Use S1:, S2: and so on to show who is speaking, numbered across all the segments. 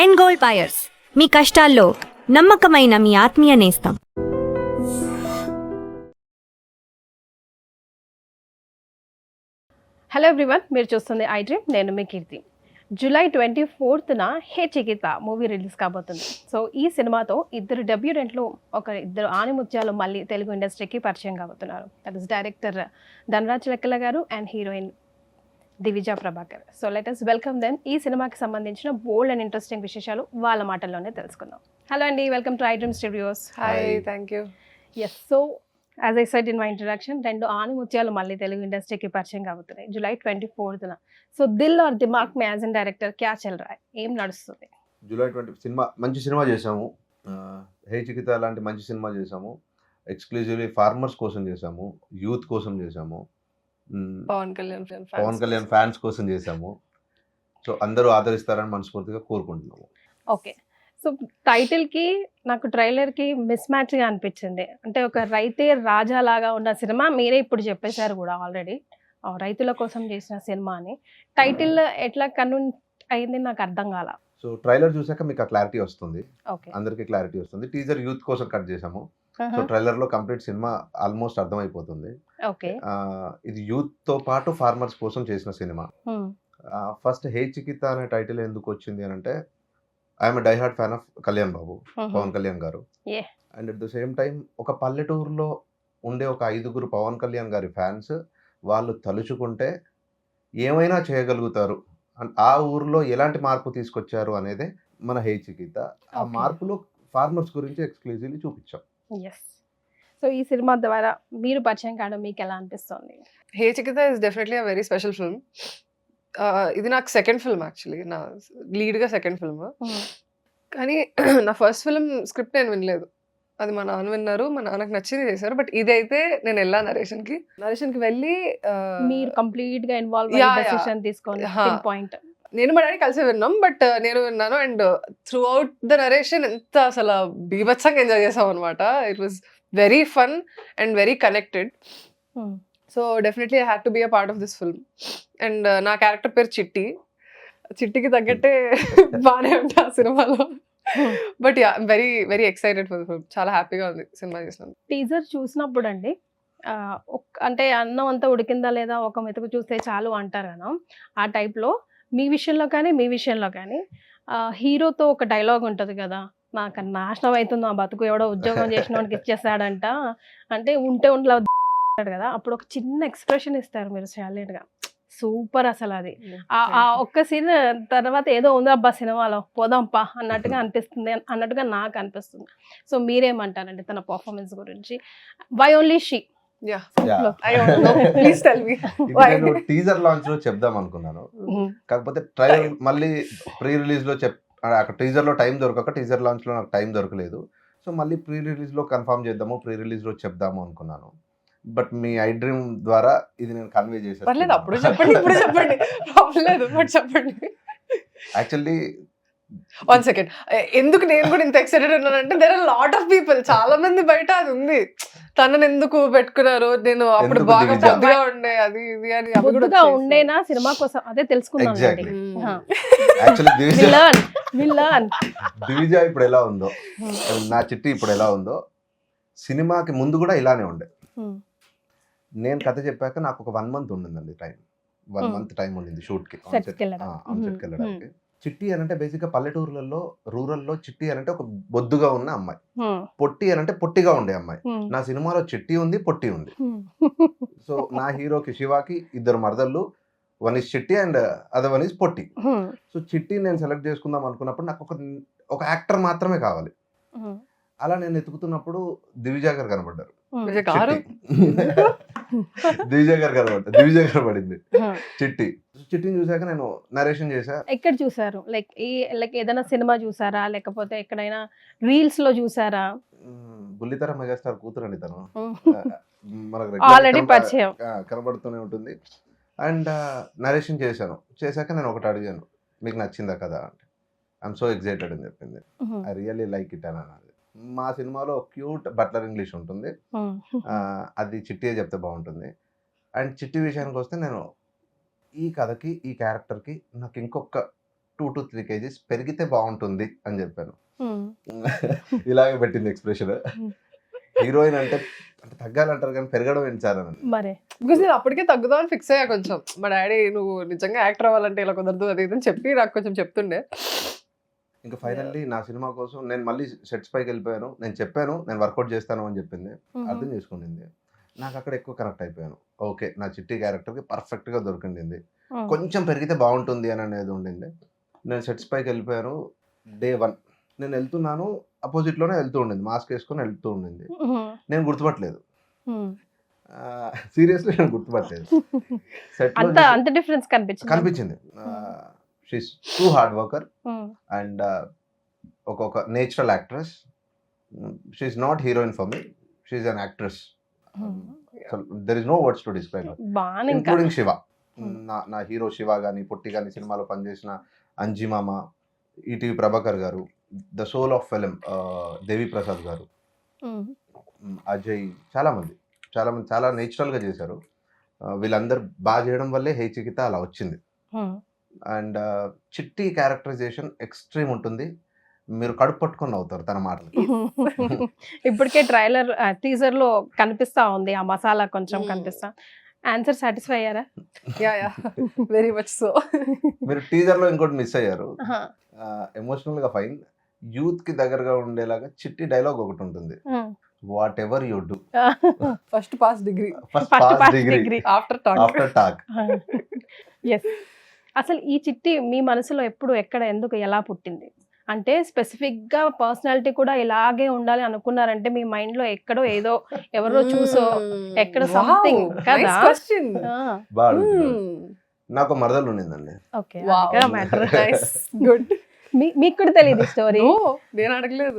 S1: End gold buyers, మీ కష్టాల్లో నమ్మకమైన మీ ఆత్మీయ నేస్తం.
S2: హలో ఎవ్రీవన్, మీరు చూస్తుంది ఐ డ్రీమ్. నేను మీ కీర్తి. జూలై 24న హే చికిత మూవీ రిలీజ్ కాబోతుంది. సో ఈ సినిమాతో ఇద్దరు డెబ్యూటెంట్లు, ఇద్దరు ఆనిముత్యాలు మళ్ళీ తెలుగు ఇండస్ట్రీకి పరిచయం కాబోతున్నారు. That is director Dhanraj Lekkala గారు and heroine Divija Prabhakar. So let us welcome them. ఈ సినిమాకి సంబంధించిన బోల్డ్ అండ్ ఇంట్రెస్టింగ్ విశేషాలు వాళ్ళ మాటల్లోనే తెలుసుకుందాం. హలో అండి, welcome to I dream studios.
S3: Hi, thank you.
S2: Yes, so as I said in my introduction, రెండు ఆనిముత్యాలు మళ్ళీ తెలుగు ఇండస్ట్రీకి పరిచయం కాబోతున్నాయి జూలై 24న. సో దిల్ ఆర్ దిమాగ్ మే యాజ్ ఎన్ డైరెక్టర్ క్యా చల్ రా, ఏం నడుస్తుంది?
S4: జూలై 20 సినిమా, మంచి సినిమా చేసాము. హే చికిత లాంటి మంచి సినిమా చేసాము. ఎక్స్క్లూజివ్లీ ఫార్మర్స్ కోసం చేసాము, యూత్ కోసం చేసాము,
S3: పవన్ కళ్యాణ్
S4: ఫ్యాన్స్ కోసం చేసాము. సో అందరూ ఆదరిస్తారని మనస్ఫూర్తిగా కోరుకుంటున్నాము.
S2: ఓకే, సో టైటిల్కి నాకు ట్రైలర్కి మిస్ మ్యాచ్గా అనిపించింది. అంటే ఒక రైతే రాజా లాగా ఉన్న సినిమా, మీరే ఇప్పుడు చెప్పేశారు కూడా ఆల్రెడీ, రైతుల కోసం చేసిన సినిమా అని. టైటిల్ ఎట్లా కన్విన్స్ అయింది నాకు అర్థం కాల.
S4: సో ట్రైలర్ చూసాక మీకు ఆ క్లారిటీ వస్తుంది,
S2: ఓకే,
S4: అందరికీ క్లారిటీ వస్తుంది. టీజర్ యూత్ కోసం కట్ చేసాము. సో ట్రైలర్ లో కంప్లీట్ సినిమా ఆల్మోస్ట్ అర్థమైపోతుంది.
S2: ఓకే,
S4: ఇది యూత్ తో పాటు ఫార్మర్స్ కోసం చేసిన సినిమా. ఫస్ట్ హే చికిత అనే టైటిల్ ఎందుకు వచ్చింది అని అంటే, I'm die hard fan of Kalyan Babu, Pawan Kalyan గారు. And at the same time ఒక పల్లెటూరులో ఉండే ఒక 5గురు పవన్ కళ్యాణ్ గారి ఫ్యాన్స్, వాళ్ళు తలుచుకుంటే ఏమైనా చేయగలుగుతారు, ఆ ఊర్లో ఎలాంటి మార్పు తీసుకొచ్చారు అనేదే మన హే చికిత. ఆ మార్పులో ఫార్మర్స్ గురించి ఎక్స్క్లూజివ్లీ చూపించాం.
S2: ఎస్, సో ఈ సినిమా ద్వారా మీరు పరిచయం కావడం మీకు ఎలా అనిపిస్తుంది?
S3: Hey Chikitha is definitely a very special film. ఇది నాకు సెకండ్ ఫిల్మ్, యాక్చువల్లీ నా లీడ్గా సెకండ్ ఫిల్మ్. కానీ నా ఫస్ట్ ఫిల్మ్ స్క్రిప్ట్ నేను వినలేదు, అది మా నాన్న విన్నారు, మా నాన్నకు నచ్చింది చేశారు. బట్ ఇదైతే నేను వెళ్ళా నరేషన్కి వెళ్ళి
S2: మీరు కంప్లీట్ గా ఇన్వాల్వ్ డెసిషన్ తీసుకొని పాయింట్.
S3: నేను మా డాడీ కలిసి విన్నాం, బట్ నేను విన్నాను. And throughout the narration ఎంత అసలు బీభత్సంగా ఎంజాయ్ చేసాం అనమాట. It was very fun and very connected. So definitely I had to be a part of this film. And నా క్యారెక్టర్ పేరు చిట్టి. చిట్టికి తగ్గట్టే బాగానే ఉంటా ఆ సినిమాలో. But yeah, very very excited for the film. చాలా హ్యాపీగా ఉంది సినిమా చేసినాను.
S2: టీజర్ చూసినప్పుడు అండి, అంటే అన్నం అంతా ఉడికిందా లేదా ఒక మెతుకు చూస్తే చాలు అంటారు కదా, ఆ టైప్లో మీ విషయంలో కానీ హీరోతో ఒక డైలాగ్ ఉంటుంది కదా, నాకు నాశనం అవుతుంది ఆ బతుకు, ఎవడో ఉద్యోగం చేసిన వాడికి ఇచ్చేస్తాడంట, అంటే ఉంటే ఉండలా కదా, అప్పుడు ఒక చిన్న ఎక్స్ప్రెషన్ ఇస్తారు మీరు సైలెంట్గా. సూపర్ అసలు అది. ఆ ఒక్క సీన్ తర్వాత ఏదో ఉందో అబ్బా సినిమాలో పోదాంపా అన్నట్టుగా నాకు అనిపిస్తుంది. సో మీరేమంటారండి తన పర్ఫార్మెన్స్ గురించి? Why only she?
S4: నేను టీజర్ లాంచ్ లో చెప్దాం అనుకున్నాను, కాకపోతే ట్రైలర్ మళ్ళీ ప్రీ రిలీజ్ లో అక్కడ టీజర్ లో టైం దొరకక టీజర్ లాంచ్ లో నాకు టైం దొరకలేదు. సో మళ్ళీ ప్రీ రిలీజ్ లో కన్ఫర్మ్ చేద్దాము, ప్రీ రిలీజ్ లో చెప్దాము అనుకున్నాను. బట్ మీ ఐ డ్రీమ్ ద్వారా ఇది నేను కన్వే చేశాను.
S3: అప్పుడు చెప్పండి, ఇప్పుడు చెప్పండి, చెప్పండి.
S4: యాక్చువల్లీ
S3: వన్ సెకండ్, ఎందుకు నేను కూడా ఇంత ఎక్సైటెడ్ ఉన్నానంటే, there are lot of people, చాలా మంది బయట అది ఉంది, తనని ఎందుకు పెట్టుకున్నారు, నేను అప్పుడు బాగా పెద్దగా ఉండే అది ఇది అని
S2: ఉండేనా సినిమా కోసం, అదే తెలుసుకున్నాను.
S4: దివిజా ఇప్పుడు ఎలా ఉందో, నా చిట్టి ఇప్పుడు ఎలా ఉందో, సినిమాకి ముందు కూడా ఇలానే ఉండే. నేను కథ చెప్పాక నాకు ఒక 1 month ఉండిందండి టైం. 1 month టైం ఉండింది షూట్కి, సెట్కి వెళ్ళడానికి. చిట్టి అనంటే బేసిక్గా పల్లెటూరులలో, రూరల్లో చిట్టి అనంటే ఒక బొద్దుగా ఉన్న అమ్మాయి, పొట్టి అనంటే పొట్టిగా ఉండే అమ్మాయి. నా సినిమాలో చిట్టి ఉంది, పొట్టి ఉంది. సో నా హీరోకి శివాకి 2 మరదళ్ళు, వన్ ఇస్ చిట్టి and other one is Potti. So చిట్టి నేను సెలెక్ట్ చేసుకుందాం అనుకున్నప్పుడు నాకు ఒక యాక్టర్ మాత్రమే కావాలి. అలా నేను ఎత్తుకుతున్నప్పుడు దివిజా గారు కనబడ్డారు. దివిజా గారు పడింది చిట్టిని చూసాక నేను నరేషన్ చేశా.
S2: ఎక్కడ చూసారు? లైక్ ఏదైనా సినిమా చూసారా, లేకపోతే ఎక్కడైనా రీల్స్ లో చూసారా?
S4: బుల్లితెర మెగాస్టార్ కూతురండి తను, మనకు
S2: ఆల్రెడీ పరిచయం
S4: కనబడుతూనే ఉంటుంది. అండ్ నరేషన్ చేశాక నేను ఒకటి అడిగాను, మీకు నచ్చిందా కదా అంటే, ఐఎమ్ సో ఎక్సైటెడ్ అని చెప్పింది. ఐ రియల్లీ లైక్ ఇట్ అని అన్నది. మా సినిమాలో క్యూట్ బట్లర్ ఇంగ్లీష్ ఉంటుంది, అది చిట్టియే చెప్తే బాగుంటుంది. అండ్ చిట్టి విషయానికి వస్తే, నేను ఈ కథకి, ఈ క్యారెక్టర్కి నాకు ఇంకొక 2 to 3 kgs పెరిగితే బాగుంటుంది అని చెప్పాను. ఇలాగే పెట్టింది ఎక్స్ప్రెషన్. హీరోయిన్ అంటే తగ్గాలంటారు కానీ పెరగడం ఏంటి సార్ అని.
S2: మరే
S3: బికాస్ నేను అప్పటికే తగ్గుదామని ఫిక్స్ అయ్యా కొంచెం. మా డాడీ నువ్వు నిజంగా యాక్టర్ అవ్వాలంటే ఇలా కుదరదు అది ఇది అని చెప్పి నాకు కొంచెం చెప్తుండే.
S4: ఇంకా ఫైనల్లీ నా సినిమా కోసం నేను మళ్ళీ సెట్స్ పైకి వెళ్ళిపోయాను. నేను చెప్పాను నేను వర్కౌట్ చేస్తాను అని చెప్పింది, అర్థం చేసుకుంది. నాకు అక్కడ ఎక్కువ కనెక్ట్ అయిపోయాను. ఓకే నా చిట్టి క్యారెక్టర్కి పర్ఫెక్ట్గా దొరికింది, కొంచెం పెరిగితే బాగుంటుంది అని అనేది ఉండింది. నేను సెట్స్ పైకి వెళ్ళిపోయాను. డే 1 నేను వెళ్తున్నాను, అపోజిట్లోనే వెళ్తూ ఉండింది, మాస్క్ వేసుకొని వెళ్తూ ఉండింది. నేను గుర్తుపట్టలేదు, సీరియస్లీ నేను గుర్తుపట్టలేదు.
S2: అంత డిఫరెన్స్
S4: కనిపించింది. She's too hard worker and ఒక natural actress. She's not heroine for me, she's an actress. There is no words to describe her, including Shiva. నా హీరో శివ కానీ, పొట్టి కానీ, సినిమాలో పనిచేసిన అంజీ మామ, ఈటీవీ ప్రభాకర్ గారు, ద సోల్ ఆఫ్ ఫిలిం దేవి ప్రసాద్ గారు, అజయ్, చాలా మంది చాలా నేచురల్గా చేశారు. వీళ్ళందరూ బాగా చేయడం వల్లే హే చికిత అలా వచ్చింది. అండ్ చిట్టి క్యారెక్టరైజేషన్ ఎక్స్ట్రీమ్ ఉంటుంది, మీరు కడుపు పట్టుకొని అవుతారు తన మాటలు.
S2: ఇప్పటికే ట్రైలర్ టీజర్ లో కనిపిస్తా ఉంది, ఆ మసాలా కొంచెం కనిపిస్తా. ఆన్సర్ సాటిస్ఫై అయ్యారా?
S3: Yeah very much so.
S4: మీరు టీజర్ లో ఇంకోటి మిస్ అయ్యారు, ఎమోషనల్ గా ఫైన్, యూత్ కి దగ్గరగా ఉండేలాగా చిట్టి డైలాగ్ ఒకటి ఉంటుంది, whatever you do
S3: first pass degree after
S4: talk.
S2: Yes. అసలు ఈ చిట్టి మీ మనసులో ఎప్పుడు, ఎక్కడ, ఎందుకు, ఎలా పుట్టింది? అంటే స్పెసిఫిక్ గా పర్సనాలిటీ కూడా ఇలాగే ఉండాలి అనుకున్నారంటే మీ మైండ్ లో ఎక్కడో ఏదో ఎవరో చూసో ఎక్కడ సంథింగ్ కదా?
S4: నాకు మరదలు ఉండిందండి.
S2: Okay, good. మీకు కూడా తెలియదు స్టోరీ?
S3: నేను అడగలేదు.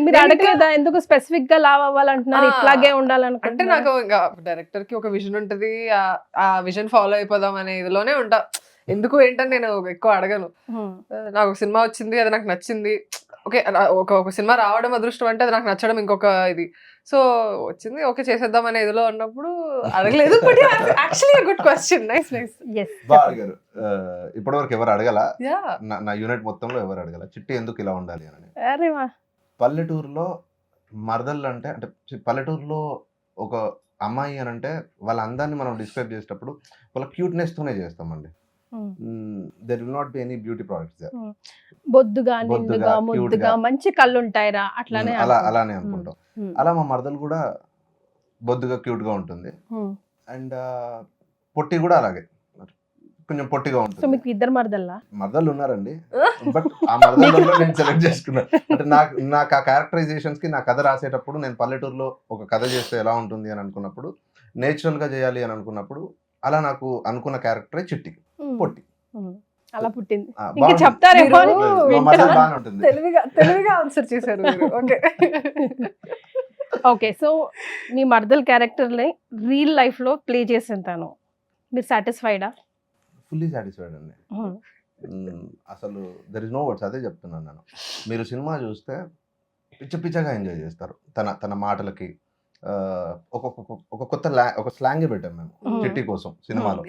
S2: మీరు అడగలేదా? ఎందుకు స్పెసిఫిక్ గా లావ్ అవ్వాలంటున్నారు, ఇట్లాగే ఉండాలనుకుంటే?
S3: అంటే నాకు ఇంకా డైరెక్టర్ కి ఒక విజన్ ఉంటది, ఆ విజన్ ఫాలో అయిపోదాం అనే ఇదిలోనే ఉంటా. ఎందుకు ఏంటని నేను ఎక్కువ అడగను. నాకు సినిమా వచ్చింది, అది నాకు నచ్చింది, ఓకే ఒక సినిమా రావడం అదృష్టం అంటే అది నాకు నచ్చడం ఇంకొక ఇది. సో వచ్చింది, ఓకే చేసేద్దాం అనే ఇదిలో ఉన్నప్పుడు అడగలేదు. Actually good question, nice nice.
S4: అడిగారు. ఇప్పటి వరకు ఎవరు అడగల, నా యూనిట్ మొత్తంలో ఎవరు అడగల చిట్టి ఎందుకు ఇలా ఉండాలి అని. పల్లెటూరులో మరదళ్ళు అంటే పల్లెటూరులో ఒక అమ్మాయి అని అంటే వాళ్ళ అందాన్ని మనం డిస్క్రైబ్ చేసేటప్పుడు వాళ్ళ క్యూట్నెస్ తోనే చేస్తామండి. there will not be any beauty products there.
S2: బొద్దుగా, నిండుగా, ముద్దుగా, మంచి కళ్ళు ఉంటాయిరా, అట్లానే
S4: అలానే అనుకుంటాం. అలా మా మరదలు కూడా బొద్దుగా క్యూట్ గా ఉంటుంది, అండ్ పొట్టి కూడా అలాగే కొంచెం పొట్టిగా ఉంటుంది.
S2: సో మీకు ఇద్దరు మరదళ్ళు
S4: ఉన్నారండి, బట్ ఆ మరదల్లో నేను సెలెక్ట్ చేసుకున్నాను. అంటే నాకు ఆ క్యారెక్టరైజేషన్స్ కి నా కథ రాసేటప్పుడు నేను పల్లెటూరులో ఒక కథ చేస్తే ఎలా ఉంటుంది అని అనుకున్నప్పుడు, నేచురల్ గా చేయాలి అని అనుకున్నప్పుడు, అలా నాకు అనుకున్న క్యారెక్టరే చిట్టి, పొట్టి.
S2: అలా పుట్టింది. ఇంకా చెప్తారేమో,
S3: తెలివిగా ఆన్సర్ చేశారు.
S2: ఓకే, సో మీ మరదల్ క్యారెక్టర్ రియల్ లైఫ్ లో ప్లే చేసేంతాను మీరు సాటిస్ఫైడా?
S4: ఫుల్లీ సాటిస్ఫైడ్ అండి. అసలు దెర్ ఇస్ నో వర్డ్స్, అదే చెప్తున్నాను నేను. మీరు సినిమా చూస్తే పిచ్చగా ఎంజాయ్ చేస్తారు. తన మాటలకి ఒక కొత్త ఒక స్లాంగ్ పెట్టాం మేము చిట్టి కోసం సినిమాలో.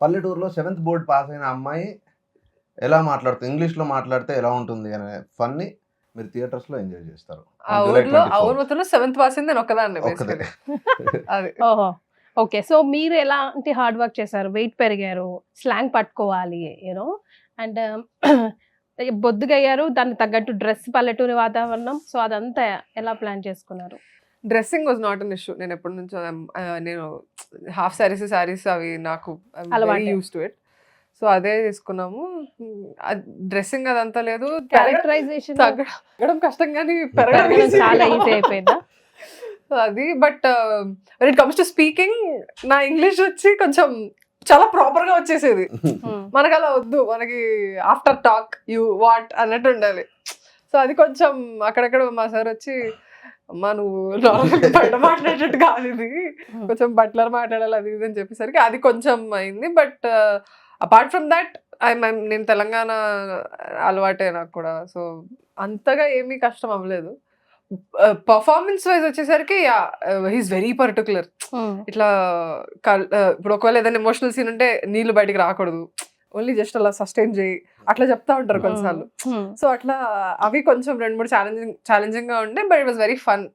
S4: పల్లెటూరులో 7th బోర్డ్ పాస్ అయిన అమ్మాయి ఎలా మాట్లాడుతుంది, ఇంగ్లీష్ లో మాట్లాడితే ఎలా ఉంటుంది అనే ఫన్ని మీరు థియేటర్స్ లో ఎంజాయ్ చేస్తారు.
S2: ఓకే, సో మీరు ఎలాంటి హార్డ్ వర్క్ చేశారు? వెయిట్ పెరిగారు, స్లాంగ్ పట్టుకోవాలి యూనో, అండ్ బొద్దుగా అయ్యారు, దానికి తగ్గట్టు డ్రెస్, పల్లెటూరి వాతావరణం, సో అదంతా ఎలా ప్లాన్ చేసుకున్నారు?
S3: Dressing was not an issue. నేను ఎప్పటి నుంచో నేను హాఫ్ శారీస్ అవి నాకు యూస్ టు ఇట్. సో అదే తీసుకున్నాము. డ్రెస్సింగ్ అదంతా లేదు,
S2: క్యారెక్టరైజేషన్
S3: తగ్గడం కష్టం కానీ పెరగడం
S2: చాలా ఈజీ అయిపోయిందా
S3: అది. But when it comes to speaking, నా ఇంగ్లీష్ వచ్చి కొంచెం చాలా ప్రాపర్ గా వచ్చేసేది. మనకు అలా వద్దు, మనకి ఆఫ్టర్ టాక్ యూ వాట్ అన్నట్టు ఉండాలి. సో అది కొంచెం అక్కడక్కడ మా సార్ వచ్చి, అమ్మా నువ్వు బయట మాట్లాడేటట్టు కాదు ఇది, కొంచెం బట్లర్ మాట్లాడాలి అది ఇది అని చెప్పేసరికి అది కొంచెం అయింది. బట్ అపార్ట్ ఫ్రమ్ దాట్ నేను తెలంగాణ అలవాటే నాకు కూడా, సో అంతగా ఏమీ కష్టం అవ్వలేదు. పర్ఫార్మెన్స్ వైజ్ వచ్చేసరికి హీస్ వెరీ పర్టికులర్. ఇట్లా ఇప్పుడు ఒకవేళ ఏదైనా ఎమోషనల్ సీన్ ఉంటే నీళ్ళు బయటికి రాకూడదు, ఓన్లీ జస్ట్ అలా సస్టైన్ చేయి అట్లా చెప్తా ఉంటారు కొన్నిసార్లు. సో అట్లా అవి కొంచెం 2-3 ఛాలెంజింగ్ గా ఉండే, but it was very fun.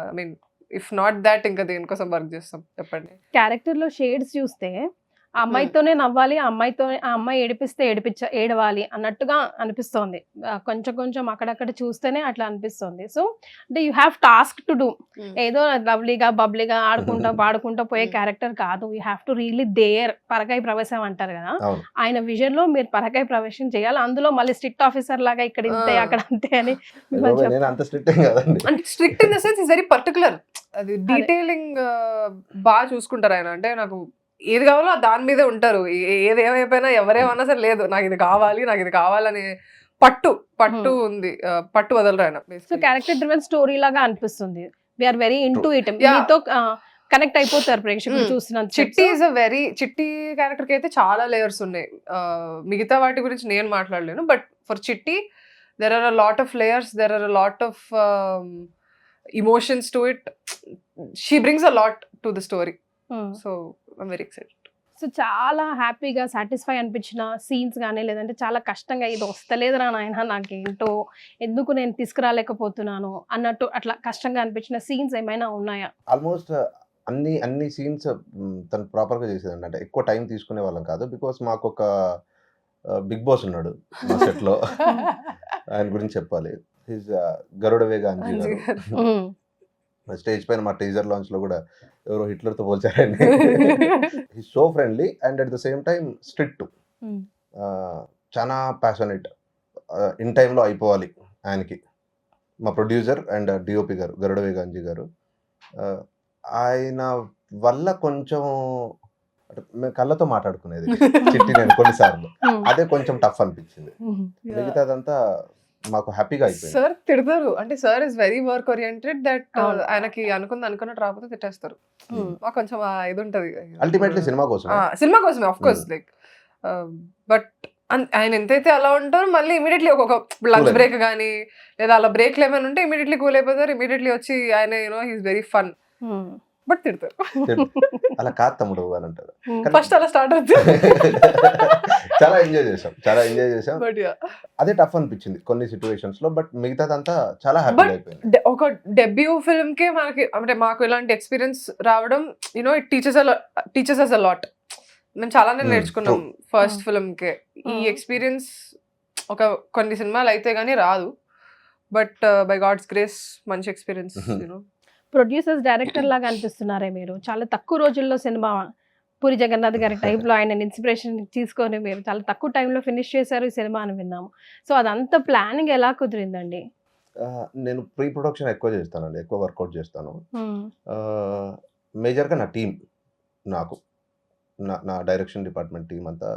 S3: I mean if not that ఇంకా దేనికోసం వర్క్ చేస్తాం చెప్పండి.
S2: క్యారెక్టర్ లో షేడ్స్ చూస్తే ఆ అమ్మాయితోనే నవ్వాలి, ఆ అమ్మాయి ఏడిపిస్తే ఏడవాలి అన్నట్టుగా అనిపిస్తోంది. కొంచెం కొంచెం అక్కడక్కడ చూస్తేనే అట్లా అనిపిస్తుంది. సో అంటే you have task to do. ఏదో లవ్లీగా బబ్లీగా ఆడుకుంటా పాడుకుంటా పోయే క్యారెక్టర్ కాదు. You have to really there. పరకాయ ప్రవేశం అంటారు కదా, ఆయన విజన్ లో మీరు పరకాయ ప్రవేశం చేయాలి. అందులో మళ్ళీ స్ట్రిక్ట్ ఆఫీసర్ లాగా ఇక్కడ ఇంతే అక్కడ అంతే అని
S3: అంటే strict in the sense is very particular. అది డీటెయిలింగ్ బాగా చూసుకుంటారు ఆయన. అంటే నాకు ఏది కావాలో దాని మీదే ఉంటారు. ఏది ఏమైపోయినా ఎవరేమన్నా సరే లేదు నాకు ఇది కావాలని పట్టు ఉంది. పట్టు వదలరు ఆయన.
S2: సో క్యారెక్టర్ డ్రివెన్ స్టోరీ లాగా అనిపిస్తుంది. We are very into it. మీతో కనెక్ట్ అయిపోతారు ప్రేక్షకులు చూస్తున్నంత.
S3: చిట్టి క్యారెక్టర్ కి అయితే చాలా లేయర్స్ ఉన్నాయి. మిగతా వాటి గురించి నేను మాట్లాడలేను, but for Chitti there are a lot of layers, there are a lot of emotions to it. She brings a lot to the story. So I'm very excited.
S2: So చాలా హ్యాపీగా సాటిస్ఫై అనిపించిన సీన్స్ కానీ, లేదంటే చాలా కష్టంగా ఇది వస్తలేదురా నాయన నాకేంటో ఎందుకు నేను తీసుకురాలేకపోతున్నాను అన్నట్టు అట్లా కష్టంగా అనిపించిన సీన్స్ ఏమైనా ఉన్నాయా?
S4: ఆల్మోస్ట్ అన్ని సీన్స్ తను ప్రాపర్గా చేసేదండి. అంటే ఎక్కువ టైం తీసుకునే వాళ్ళం కాదు. బికాస్ మాకు ఒక బిగ్ బాస్ ఉన్నాడు మా సెట్లో. ఆయన గురించి చెప్పాలి. హిజ్ గరుడ వేగ అంజీ గారు. స్టేజ్ పైన మా టీజర్ లాంచ్ లో కూడా ఎవరో హిట్లర్ తో పోల్చారండి. He so friendly and at the same time strict. చాలా ప్యాషనెట్. ఇన్ టైంలో అయిపోవాలి ఆయనకి. మా ప్రొడ్యూసర్ అండ్ డిఓపి గారు గరుడ వేగ అంజీ గారు. ఆయన వల్ల కొంచెం మేము కళ్ళతో మాట్లాడుకునేది చిట్టి నేను కొన్నిసార్లు. అదే కొంచెం టఫ్ అనిపించింది. మిగతాదంతా మాకు హ్యాపీగా అయిపోయింది.
S3: సార్ తిడతారు. అంటే sir is very work oriented. That ఆయనకి అనుకున్నట్టు రాకపోతే తిట్టేస్తారు. మాకు కొంచెం ఇది ఉంటది.
S4: అల్టిమేట్లీ సినిమా
S3: కోసమే ఆఫ్ కోర్స్. లైక్ బట్ ఆయన ఎంతైతే అలా ఉంటారు, మళ్ళీ ఇమీడియట్లీ ఒక లంచ్ బ్రేక్ కానీ లేదా అలా బ్రేక్లు ఏమైనా ఉంటే ఇమీడియట్లీ కూల్ అయిపోతారు. ఇమీడియట్లీ వచ్చి ఆయన హీస్ వెరీ ఫన్. బట్ తిడతారు.
S4: అలా కాదు తమ్ముడు అని అంటారు.
S3: ఫస్ట్ అలా స్టార్ట్ అవుతుంది.
S4: చాలా ఎంజాయ్ చేసాం. అదే టఫ్ అనిపించింది కొన్ని సిచ్యువేషన్స్ లో. బట్ మిగతాదంతా చాలా హ్యాపీ అయిపోయింది.
S3: ఒక డెబ్యూ ఫిల్మ్ కి మనకి అంటే మాకు ఇలాంటి ఎక్స్పీరియన్స్ రావడం it teaches us a lot. మేము చాలానే నేర్చుకున్నాం ఫస్ట్ ఫిల్మ్ కే. ఈ ఎక్స్పీరియన్స్ కొన్ని సినిమాలు అయితే గానీ రాదు. బట్ బై గాడ్స్ గ్రేస్ మంచి ఎక్స్పీరియన్స్.
S2: ప్రొడ్యూసర్స్ డైరెక్టర్ లాగా అనిపిస్తున్నారే మీరు. చాలా తక్కువ రోజుల్లో సినిమా పూరి జగన్నాథ్ గారి టైప్లో ఆయన ఇన్స్పిరేషన్ తీసుకొని మీరు చాలా తక్కువ టైంలో ఫినిష్ చేశారు ఈ సినిమా అని విన్నాము. సో అదంతా ప్లానింగ్ ఎలా కుదిరిందండి?
S4: నేను ప్రీ ప్రొడక్షన్ ఎక్కువ చేస్తానండి. ఎక్కువ వర్కౌట్ చేస్తాను. మేజర్గా నా టీం, నాకు నా డైరెక్షన్ డిపార్ట్మెంట్ టీం అంతా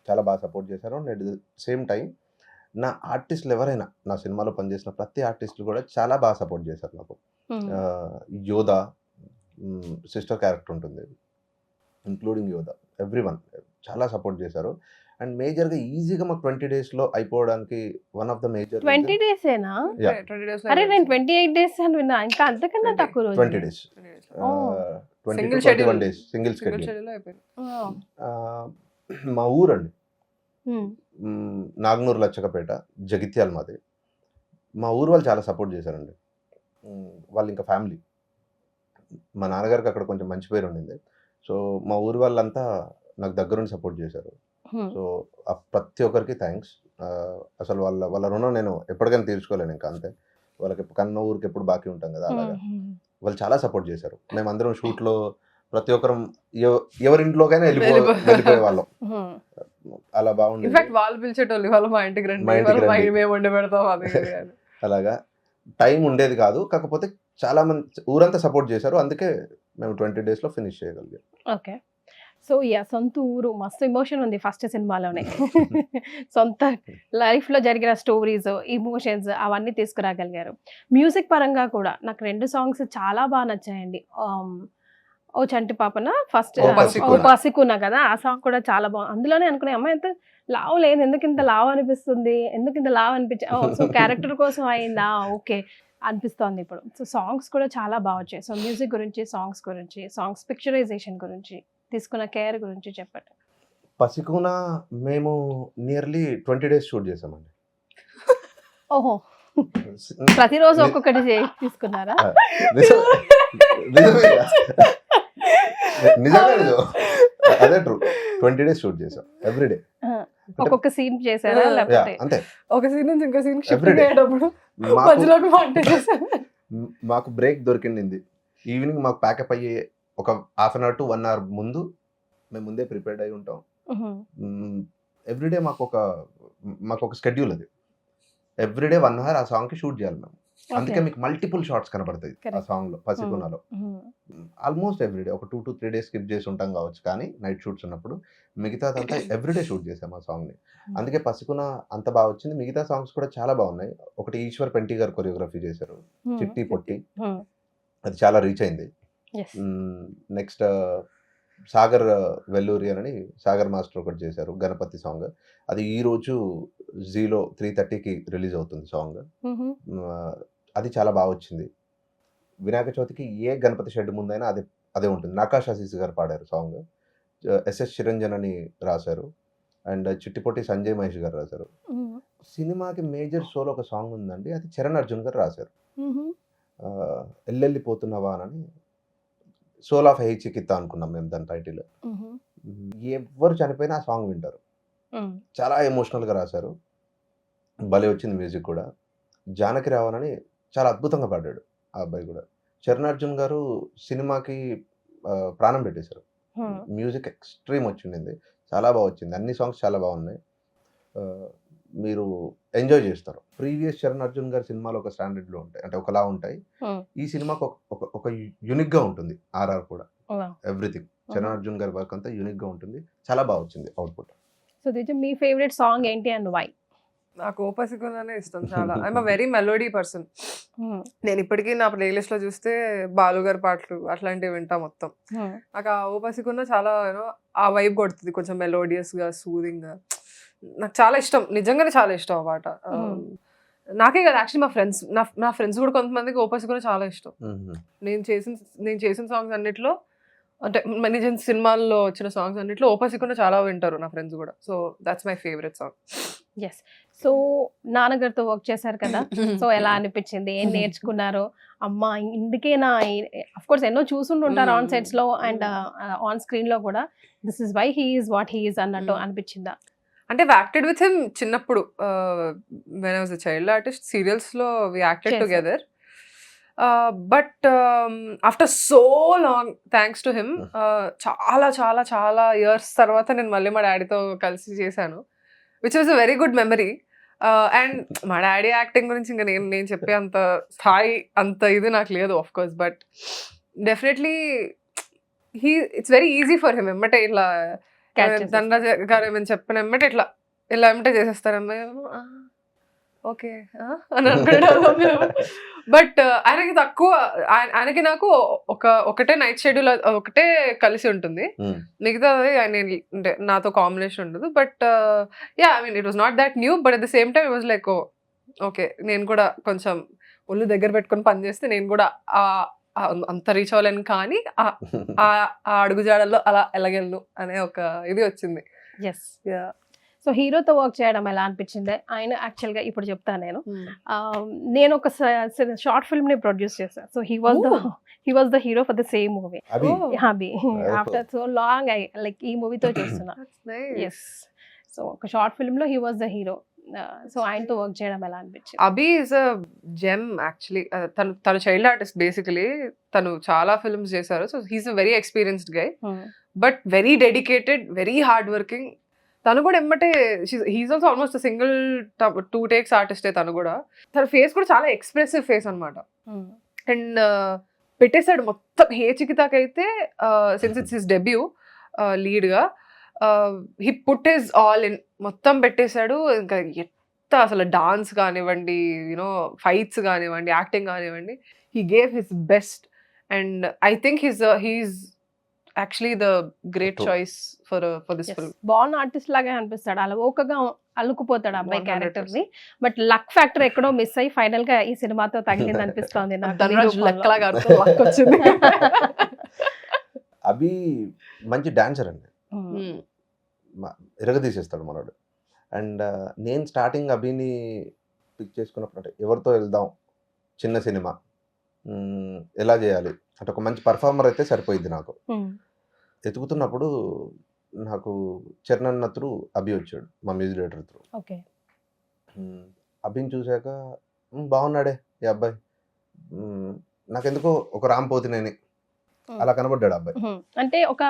S4: చాలా బాగా సపోర్ట్ చేశారు. And at the same time నా ఆర్టిస్టులు ఎవరైనా నా సినిమాలో పనిచేసిన ప్రతి ఆర్టిస్టులు కూడా చాలా బాగా సపోర్ట్ చేశారు నాకు. యోధా సిస్టర్ క్యారెక్టర్ ఉంటుంది, ఇంక్లూడింగ్ యోధా, ఎవ్రీవన్ చాలా సపోర్ట్ చేశారు. అండ్ మేజర్గా ఈజీగా మాకు 20 days లో అయిపోవడానికి వన్ ఆఫ్ ద మేజర్
S2: 20 days-ఏనా? అరే నేను 28 days అని విన్నా. ఇంకా అంతకన్నా తక్కువ రోజు.
S4: 20 days, 20 to 21 days single schedule. మా ఊరండి నాగనూరు లచ్చకపేట, జగిత్యాల మాది. మా ఊరు వాళ్ళు చాలా సపోర్ట్ చేశారండి. వాళ్ళు ఇంకా ఫ్యామిలీ. మా నాన్నగారికి అక్కడ కొంచెం మంచి పేరు ఉండింది. సో మా ఊరు వాళ్ళంతా నాకు దగ్గరుండి సపోర్ట్ చేశారు. సో ప్రతి ఒక్కరికి థ్యాంక్స్. అసలు వాళ్ళ రుణం నేను ఎప్పటికైనా తీర్చుకోలేను. ఇంకా అంతే. వాళ్ళకి కన్న ఊరికి ఎప్పుడు బాకీ ఉంటాం కదా, అలాగా వాళ్ళు చాలా సపోర్ట్ చేశారు. మేమందరం షూట్లో ప్రతి ఒక్కరం ఎవరింట్లోకైనా వెళ్ళిపోయే వాళ్ళం. అలా బాగుంది.
S3: వాళ్ళు పిలిచేటోళ్ళు, వాళ్ళు మా ఇంటికి రండి, మేము వండి పెడతాం అది.
S4: అలాగా టైం ఉండేది కాదు. కాకపోతే చాలా మంది ఊరంతా సపోర్ట్ చేశారు. అందుకే మేము 20 days లో ఫినిష్ చేయగలిగాం.
S2: ఓకే. సో సొంత ఊరు మస్తు ఎమోషన్ ఉంది ఫస్ట్ సినిమాలోనే. సొంత లైఫ్లో జరిగిన స్టోరీస్, ఇమోషన్స్ అవన్నీ తీసుకురాగలిగారు. మ్యూజిక్ పరంగా కూడా నాకు 2 songs చాలా బాగా నచ్చాయండి. ఓ చంటి పాపన ఫస్ట్ ఓ పసికున్నా కదా, ఆ సాంగ్ కూడా చాలా బాగుంది. అందులోనే అనుకునే అమ్మాయి ఎంత లావు లేదు, ఎందుకు ఇంత లావు అనిపిస్తుంది, ఎందుకు ఇంత లావు అనిపించే, సో క్యారెక్టర్ కోసం అయిందా, ఓకే అనిపిస్తోంది ఇప్పుడు. సో సాంగ్స్ కూడా చాలా బాగా వచ్చాయి. సో మ్యూజిక్ గురించి, సాంగ్స్ పిక్చరైజేషన్ గురించి, తీసుకున్న కేర్ గురించి చెప్పండి.
S4: పసికూన మేము నియర్లీ 20 days షూట్ చేసామండి.
S2: ఓహో, ప్రతిరోజు ఒక్కొక్కటి తీసుకున్నారా?
S4: నిజంగా అదే ట్రూ. 20 days షూట్ చేసాం ఎవ్రీడే.
S2: ఒక్కొక్క సీన్ చేశారా లేకపోతే
S4: అంతే.
S3: ఒక సీన్ నుంచి ఇంకో సీన్
S4: Every day.
S3: అయ్యేటప్పుడు మధ్యలోకి మాట్లాడేసాను.
S4: మాకు బ్రేక్ దొరికింది. ఈవినింగ్ మాకు ప్యాకప్ అయ్యే ఒక 1/2 hour to 1 hour ముందు మేము ముందే ప్రిపేర్డ్ అయి ఉంటాం. ఎవ్రీడే మాకు ఒక స్కెడ్యూల్ అది. ఎవ్రీడే 1 hour ఆ సాంగ్ కి షూట్ చేయాలి మేము. అందుకే మీకు మల్టిపుల్ షార్ట్స్ కనబడతాయి ఆ
S2: Correct.
S4: సాంగ్ లో, పసికూనలో. ఆల్మోస్ట్ ఎవ్రీడే ఒక 2 to 3 days స్కిప్ చేసి ఉంటాం కావచ్చు, కానీ నైట్ షూట్స్ ఉన్నప్పుడు మిగతాదంతా ఎవ్రీడే షూట్ చేసాం ఆ సాంగ్ ని. అందుకే పసికూన అంత బాగా వచ్చింది. మిగతా సాంగ్స్ కూడా చాలా బాగున్నాయి. ఒకటి ఈశ్వర్ పెంటి గారు కొరియోగ్రఫీ చేశారు, చిట్టి పొట్టి, అది చాలా రీచ్ అయింది. నెక్స్ట్ సాగర్ వెల్లూరి అని సాగర్ మాస్టర్ ఒకటి చేశారు, గణపతి సాంగ్. అది ఈ రోజు జీలో 3:30కి రిలీజ్ అవుతుంది సాంగ్. అది చాలా బాగా వచ్చింది. వినాయక చవితికి ఏ గణపతి షెడ్ ముందైనా అదే ఉంటుంది. నకాష్ ఆశీస్ గారు పాడారు సాంగ్. ఎస్ఎస్ చిరంజన్ అని రాశారు. అండ్ చిట్టిపొట్టి సంజయ్ మహేష్ గారు రాశారు. సినిమాకి మేజర్ షోలో ఒక సాంగ్ ఉందండి, అది చరణ్ అర్జున్ గారు రాశారు. ఎల్లెళ్ళిపోతున్నవా అని. సోల్ ఆఫ్ హై చికిత్తా అనుకున్నాం మేము దాని టైటిల్. ఎవరు చనిపోయినా ఆ సాంగ్ వింటారు. చాలా ఎమోషనల్గా రాశారు. భలే వచ్చింది మ్యూజిక్ కూడా. జానకి రావణ్ అని చాలా అద్భుతంగా పాడాడు ఆ అబ్బాయి కూడా. చరణ్ అర్జున్ గారు సినిమాకి ప్రాణం పెట్టేశారు. మ్యూజిక్ ఎక్స్ట్రీమ్ వచ్చింది, చాలా బాగా వచ్చింది. అన్ని సాంగ్స్ చాలా బాగున్నాయి. మీరు ఎంజాయ్ చేస్తారు. ప్రీవియస్ చరణ్ అర్జున్ గారి సినిమాలో ఒక స్టాండర్డ్ లో ఉంటాయి, అంటే ఒకలా ఉంటాయి. ఈ సినిమాకి ఒక యూనిక్ గా ఉంటుంది. ఆర్ఆర్ కూడా ఎవ్రీథింగ్ చరణ్ అర్జున్ గారి వర్క్ అంతా యూనిక్ గా ఉంటుంది. చాలా బాగా వచ్చింది అవుట్పుట్.
S2: సో మీ ఫేవరెట్ సాంగ్ ఏంటి అండ్ వై?
S3: నాకు ఓ పసికూననే ఇష్టం చాలా. I'm a very melody person. నేను ఇప్పటికీ నా ప్లేలిస్ట్ లో చూస్తే బాలు గారి పాటలు అట్లాంటివి వింటా మొత్తం. నాకు ఆ ఓ పసికూన చాలా ఆ వైబ్ కొడుతుంది, కొంచెం మెలోడియస్ గా, సూదింగ్ గా. నాకు చాలా ఇష్టం, నిజంగానే చాలా ఇష్టం ఆ పాట. నాకే కదా, యాక్చువల్లీ నా ఫ్రెండ్స్ కూడా కొంతమందికి ఓ పసికూన చాలా ఇష్టం. నేను చేసిన సాంగ్స్ అన్నిట్లో, అంటే నిజం సినిమాల్లో వచ్చిన సాంగ్స్ అన్నిట్లో ఓ పసికూన చాలా వింటారు నా ఫ్రెండ్స్ కూడా. So that's my favourite song.
S2: Yes. So నాన్నగారితో వర్క్ చేశారు కదా, సో ఎలా అనిపించింది, ఏం నేర్చుకున్నారు? అమ్మా ఇందుకేనా, అఫ్ కోర్స్ ఎన్నో చూసుంటుంటారు ఆన్ సెట్స్ లో అండ్ ఆన్ స్క్రీన్ లో కూడా, this is why he is what he is అన్నట్టు అనిపించిందా?
S3: అంటే యాక్టెడ్ విత్ హిమ్ చిన్నప్పుడు, when I was a child artist, serials లో we acted together. But after so long, thanks to him, చాలా చాలా చాలా ఇయర్స్ తర్వాత నేను మళ్ళీ మా డాడీతో కలిసి చేశాను, which was a very good memory. And మా డాడీ యాక్టింగ్ గురించి ఇంకా నేను చెప్పే అంత స్థాయి, అంత ఇది నాకు లేదు of course. But definitely it's very easy for him. ఎమ్మటే ఇట్లా ధనరాజ్ గారు ఏమైనా చెప్పిన ఎమ్మటే ఇలా ఎమ్మటే చేసేస్తారమ్మా, ఓకే అని అనుకుంటారు. బట్ ఆయనకి తక్కువ, ఆయనకి నాకు ఒకటే నైట్ షెడ్యూల్ ఒకటే కలిసి ఉంటుంది, మిగతాది ఆయన అంటే నాతో కాంబినేషన్ ఉండదు. But yeah, I mean it was not that new, but at the same time it was like okay, నేను కూడా కొంచెం ఒళ్ళు దగ్గర పెట్టుకొని పనిచేస్తే నేను కూడా అంత రీచ్ అవ్వలేను, కానీ ఆ అడుగుజాడల్లో అలా ఎలాగెళ్ళను అనే ఒక ఇది వచ్చింది.
S2: ఎస్. సో హీరోతో వర్క్ చేయడం ఎలా అనిపించింది? ఆయన యాక్చువల్గా ఇప్పుడు చెప్తాను నేను ఒక షార్ట్ ఫిల్మ్ ని ప్రొడ్యూస్ చేశాను. So he was the hero for the same movie, Abhi. After so long I like ఈ మూవీతో చేస్తున్నా. ఎస్. సో ఒక షార్ట్ ఫిల్మ్ లో he was the hero. So ఆయనతో వర్క్ చేయడం ఎలా అనిపించింది?
S3: అభి ఈజ్ అ జెమ్ యాక్చువల్లీ. తను చైల్డ్ ఆర్టిస్ట్ బేసికలీ. తను చాలా ఫిల్మ్స్ చేశారు. So he's a very experienced guy, but very dedicated, very hard working. తను కూడా ఎమ్మటే, he's also almost single 2 takes ఆర్టిస్టే తను కూడా. తన ఫేస్ కూడా చాలా ఎక్స్ప్రెసివ్ ఫేస్ అనమాట. అండ్ పెట్టేశాడు మొత్తం. హే చికితాకైతే సిన్స్ ఇట్స్ హిస్ డెబ్యూ లీడ్గా, he put his all in, మొత్తం పెట్టేశాడు. ఇంకా ఎంత అసలు డాన్స్ కానివ్వండి, యూనో ఫైట్స్ కానివ్వండి, యాక్టింగ్ కానివ్వండి, he gave his best. And I think he's actually the great choice for this film.
S2: Born artist లాగా అనిపిస్తాడు, అలా ఓకగా అల్లుకుపోతాడు అబ్బాయి క్యారెక్టర్ ని. బట్ లక్ ఫ్యాక్టర్ ఎక్కడో మిస్ అయ్యి ఫైనల్ గా ఈ సినిమాతో తగిలింది అనిపిస్తోంది నాకు.
S4: అభి మంచి డాన్సర్ అండి. ఎరగదీసేస్తాడు మనోడు. అండ్ నేను స్టార్టింగ్ అభిని పిక్ చేసుకున్నప్పుడు అంటే ఎవరితో వెళ్దాం, చిన్న సినిమా ఎలా చేయాలి అంటే ఒక మంచి పర్ఫార్మర్ అయితే సరిపోయింది నాకు. ఎతుకుతున్నప్పుడు నాకు చరణ్ త్రూ అభి వచ్చాడు, మా మ్యూజిక్ డైరెక్టర్ త్రూ.
S2: ఓకే.
S4: అభిని చూశాక బాగున్నాడే ఈ అబ్బాయి, నాకెందుకో ఒక రామ్ పోతినేని అలా కనబడ్డాడు అబ్బాయి.
S2: అంటే ఒక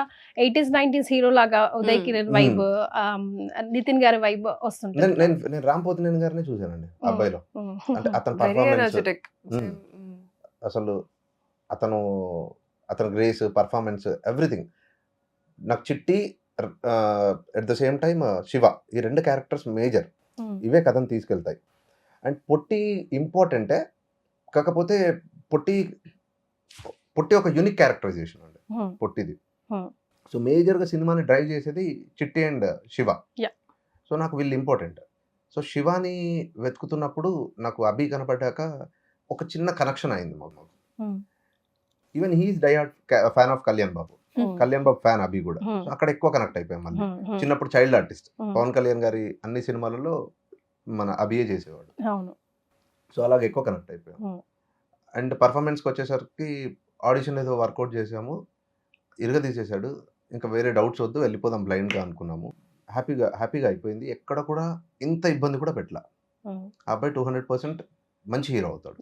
S2: 80s 90s హీరో లాగా ఉదయ్ కిరణ్ వైబ్, నితిన్ గారి వైబ్ వస్తుంటుంది.
S4: నేను రామ్ పోతినేని గారినే చూశానండి అబ్బాయిలో. అంటే అతని
S3: వెరీ
S4: పర్ఫార్మెన్స్,
S3: ఎనర్జెటిక్.
S4: అసలు అతని గ్రేస్, పర్ఫార్మెన్స్, ఎవ్రీథింగ్. నాకు చిట్టి at the same time Shiva, ఈ 2 క్యారెక్టర్స్ మేజర్. ఇవే కథను తీసుకెళ్తాయి. అండ్ పొట్టి ఇంపార్టెంటే, కాకపోతే పొట్టి ఒక యూనిక్ క్యారెక్టరైజేషన్ అండి పొట్టిది. సో మేజర్గా సినిమాని డ్రైవ్ చేసేది చిట్టి అండ్ శివ. సో నాకు వీళ్ళు ఇంపార్టెంట్. సో శివాని వెతుకుతున్నప్పుడు నాకు అభి కనపడ్డాక ఒక చిన్న కనెక్షన్ అయింది మాకు. Even he's die hard fan of Kalyan Babu fan Abhi కూడా. సో అక్కడ ఎక్కువ కనెక్ట్ అయిపోయాం. మళ్ళీ చిన్నప్పుడు చైల్డ్ ఆర్టిస్ట్ పవన్ కళ్యాణ్ గారి అన్ని సినిమాలలో మన అభియే చేసేవాడు. సో అలాగే ఎక్కువ కనెక్ట్ అయిపోయాం. అండ్ పర్ఫార్మెన్స్కి వచ్చేసరికి ఆడిషన్ ఏదో వర్కౌట్ చేసాము, తీసేశాడు. ఇంకా వేరే డౌట్స్ వద్దు, వెళ్ళిపోదాం బ్లైండ్గా అనుకున్నాము. హ్యాపీగా అయిపోయింది. ఎక్కడ కూడా ఇంత ఇబ్బంది కూడా పెట్టలా. ఆ అబ్బాయి 200% మంచి హీరో అవుతాడు.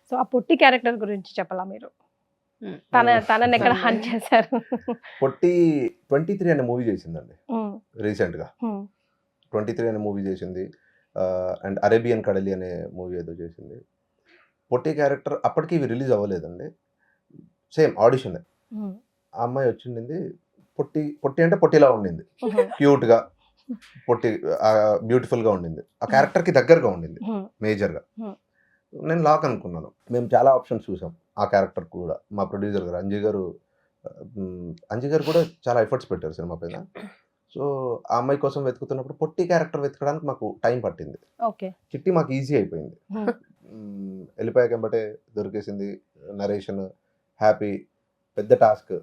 S2: సో ఆ పొట్టి క్యారెక్టర్ గురించి చెప్పాలా మీరు? తనని ఎక్కడ హంట్ చేశారు?
S4: పొట్టి 23 అనే మూవీ చేసిందండి రీసెంట్గా. 23 అనే మూవీ చేసింది. అండ్ అరేబియన్ కడలి అనే మూవీ ఏదో చేసింది. పొట్టి క్యారెక్టర్ అప్పటికి ఇవి రిలీజ్ అవ్వలేదండి. Same audition. ఆ అమ్మాయి వచ్చింది. పొట్టి అంటే పొట్టిలా ఉండింది, క్యూట్గా, బ్యూటిఫుల్గా ఉండింది. ఆ క్యారెక్టర్కి దగ్గరగా ఉండింది మేజర్గా. నేను లాక్ అనుకున్నాను. మేము చాలా ఆప్షన్స్ చూసాం ఆ క్యారెక్టర్ కూడా. మా ప్రొడ్యూసర్ గారు అంజీ గారు కూడా చాలా ఎఫర్ట్స్ పెట్టారు సినిమా పైన. సో ఆ అమ్మాయి కోసం వెతుకుతున్నప్పుడు పొట్టి క్యారెక్టర్ వెతకడానికి మాకు టైం పట్టింది. చిట్టి మాకు ఈజీ అయిపోయింది. వెళ్ళిపోయాక వెంబటే దొరికేసింది. Narration happy. పెద్ద టాస్క్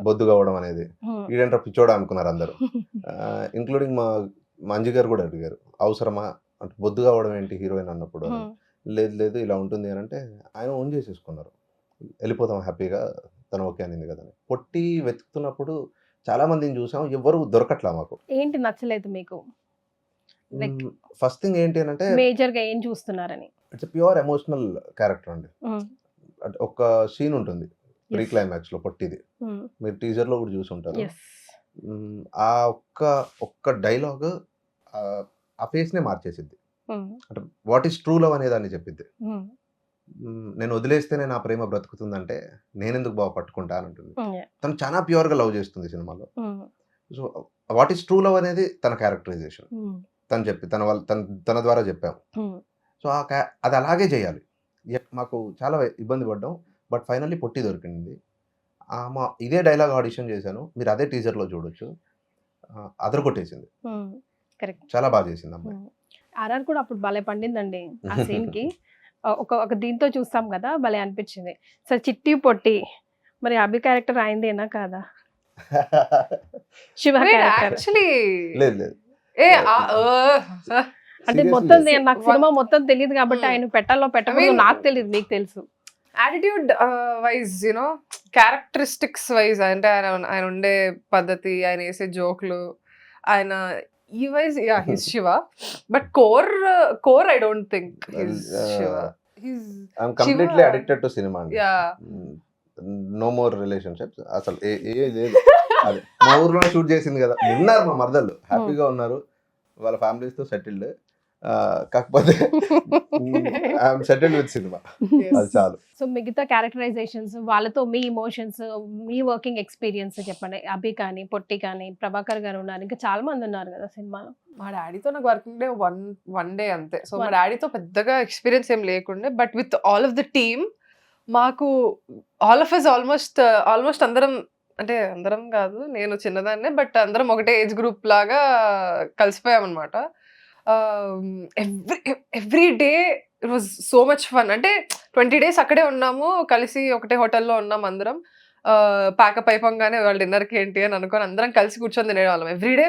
S4: బొద్దు కావడం అనేది. ఈడంటే పిచ్చోడా అనుకున్నారు అందరూ, ఇంక్లూడింగ్ మా అంజీ గారు కూడా అడిగారు, అవసరమా అంటే బొద్దు కావడం ఏంటి హీరోయిన్ అన్నప్పుడు. లేదు ఇలా ఉంటుంది అని అంటే ఆయన ఓన్ చేసేసుకున్నారు. వెళ్ళిపోతాం హ్యాపీగా, తను ఓకే అనింది కదా. పొట్టి వెతుకుతున్నప్పుడు చాలా మందిని చూసాం, ఎవరు దొరకట్లా మాకు.
S2: ఏంటి నచ్చలేదు మీకు?
S4: ఫస్ట్ థింగ్ ఏంటి అంటే
S2: మేజర్ గా ఏం చూస్తున్నారని.
S4: ఇట్స్ ప్యూర్ ఎమోషనల్ క్యారెక్టర్ అండి. అంటే ఒక సీన్ ఉంటుంది ప్రీ క్లైమాక్స్ లో పొట్టిది, మీరు టీజర్ లో కూడా చూసి ఉంటారు. ఆ ఒక్క డైలాగ్ ఆ ఫేస్ నే మార్చేసిద్ది. అంటే వాట్ ఈస్ ట్రూ లవ్ అనేదాన్ని చెప్పిద్ది. నేను వదిలేస్తేనే నా ప్రేమ బ్రతుకుతుందంటే నేనెందుకు బాగా పట్టుకుంటా అని ఉంటుంది. తను చాలా ప్యూర్ గా లవ్ చేస్తుంది సినిమాలో. So what is true love అనేది తన క్యారెక్టరైజేషన్. తను చెప్పి తన ద్వారా చెప్పాము. సో అది అలాగే చేయాలి. మాకు చాలా ఇబ్బంది పడ్డాం, బట్ ఫైనల్లీ పొట్టి దొరికింది. ఇదే డైలాగ్ ఆడిషన్ చేశాను, మీరు అదే టీజర్ లో చూడొచ్చు. అదరగొట్టేసింది, చాలా బాగా చేసింది అమ్మాయి.
S2: ఆర్ఆర్ కూడా అప్పుడు భలే పండిందండి ఆ సీన్ కి. ఒక దీంతో చూస్తాం కదా, భలే అనిపించింది. సరే చిట్టి పొట్టి మరి అభి క్యారెక్టర్ అయిందేనా కాదా? శివ
S3: యాక్చువల్లీ
S4: లేదు
S2: అంటే మొత్తం నాకు సినిమా మొత్తం తెలియదు కాబట్టి ఆయన పెట్టాలో పెట్టకూడదు నాకు తెలియదు, మీకు తెలుసు.
S3: Attitude wise you know characteristics wise అంటే ఆయన ఉండే పద్ధతి, ఆయన వేసే జోక్లు, ఆయన ఈ wise his Shiva. But core I don't think his Shiva.
S4: I am completely addicted to cinema అండి. నో మోర్ రిలేషన్షిప్స్ అసలు లేదు. అదే మా ఊర్లో షూట్ చేసింది కదా, ఉన్నారు మా మరదళ్ళు హ్యాపీగా ఉన్నారు, వాళ్ళ ఫ్యామిలీస్ తో సెటిల్డ్. కాకపోతే ఐఎమ్ సెటిల్డ్ విత్ సినిమా, అది చాలు.
S2: సో మిగతా క్యారెక్టరైజేషన్స్, వాళ్ళతో మీ ఇమోషన్స్, మీ వర్కింగ్ ఎక్స్పీరియన్స్ చెప్పండి. అభి కానీ, పొట్టి కానీ, ప్రభాకర్ గారు ఉన్నారు, ఇంకా చాలా మంది ఉన్నారు కదా సినిమాలో.
S3: మా డాడీతో నాకు వర్కింగ్ డే వన్ డే అంతే. సో మా డాడీతో పెద్దగా ఎక్స్పీరియన్స్ ఏం లేకుండే, but with all of the team మాకు ఆల్ ఆఫ్ అస్ ఆల్మోస్ట్ అందరం కాదు, నేను చిన్నదాన్నే, బట్ అందరం ఒకటే ఏజ్ గ్రూప్ లాగా కలిసిపోయాం అనమాట. Every day it was so much fun. అంటే 20 days అక్కడే ఉన్నాము, కలిసి ఒకటే హోటల్లో ఉన్నాం అందరం. ప్యాకప్ అయిపోగానే వాళ్ళు డిన్నర్కి ఏంటి అని అనుకొని అందరం కలిసి కూర్చొని తినేవాళ్ళం. ఎవ్రీడే